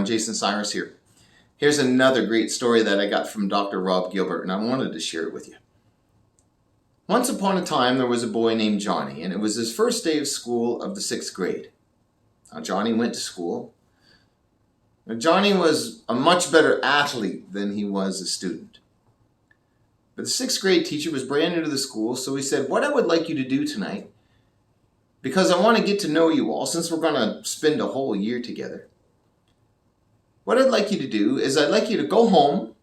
everyone, Jason Cyrus here. Here's another great story that I got from Dr. Gilbert, and I wanted to share it with you. Once upon a time, there was a boy named Johnny, and it was his first day of school of the 6th grade. Now, Johnny went to school. Now, Johnny was a much better athlete than he was a student. But the 6th grade teacher was brand new to the school, so he said, "What I would like you to do tonight, because I want to get to know you all, since we're going to spend a whole year together. What I'd like you to do is I'd like you to go home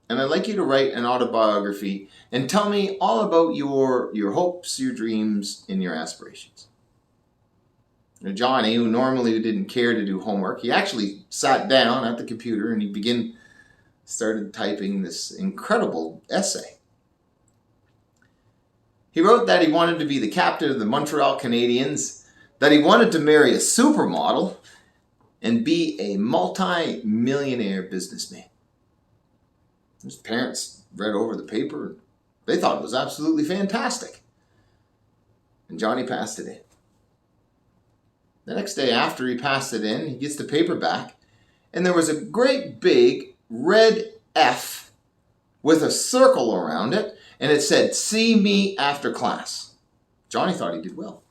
and I'd like you to write an autobiography and tell me all about your hopes, your dreams, and your aspirations." Now, Johnny, who normally didn't care to do homework, he actually sat down at the computer and he started typing this incredible essay. He wrote that he wanted to be the captain of the Montreal Canadiens, that he wanted to marry a supermodel, and be a multi-millionaire businessman. His parents read over the paper and they thought it was absolutely fantastic. And Johnny passed it in. The next day after he passed it in, he gets the paper back, and there was a great big red F with a circle around it, and it said, "See me after class." Johnny thought he did well.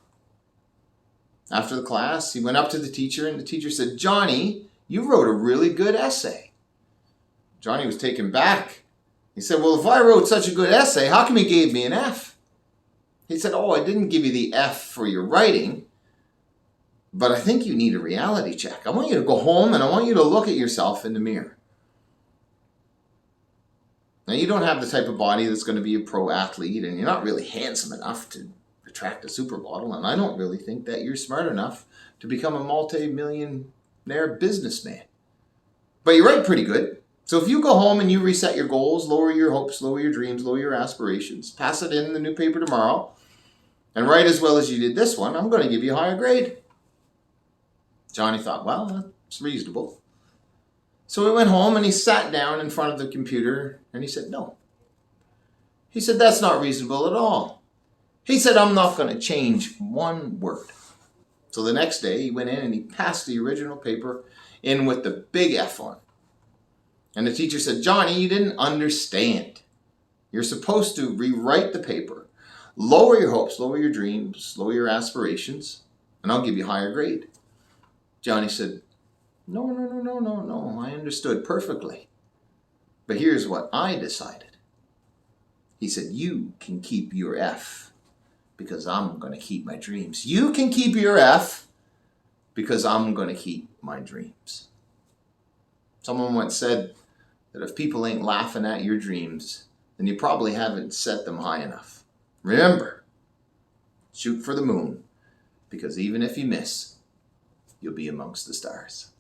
After the class, he went up to the teacher, and the teacher said, "Johnny, you wrote a really good essay." Johnny was taken back. He said, "Well, if I wrote such a good essay, how come he gave me an F?" He said, "Oh, I didn't give you the F for your writing, but I think you need a reality check. I want you to go home and I want you to look at yourself in the mirror. Now, you don't have the type of body that's going to be a pro athlete, and you're not really handsome enough to attract a supermodel, and I don't really think that you're smart enough to become a multi-millionaire businessman. But you write pretty good. So if you go home and you reset your goals, lower your hopes, lower your dreams, lower your aspirations, pass it in the new paper tomorrow, and write as well as you did this one, I'm going to give you a higher grade." Johnny thought, well, that's reasonable. So he went home and he sat down in front of the computer and he said, no. He said, "That's not reasonable at all." He said, "I'm not going to change one word." So the next day he went in and he passed the original paper in with the big F on it. And the teacher said, "Johnny, you didn't understand. You're supposed to rewrite the paper, lower your hopes, lower your dreams, lower your aspirations, and I'll give you a higher grade." Johnny said, No, I understood perfectly. But here's what I decided." He said, "You can keep your F because I'm going to keep my dreams. You can keep your F because I'm going to keep my dreams." Someone once said that if people ain't laughing at your dreams, then you probably haven't set them high enough. Remember, shoot for the moon, because even if you miss, you'll be amongst the stars.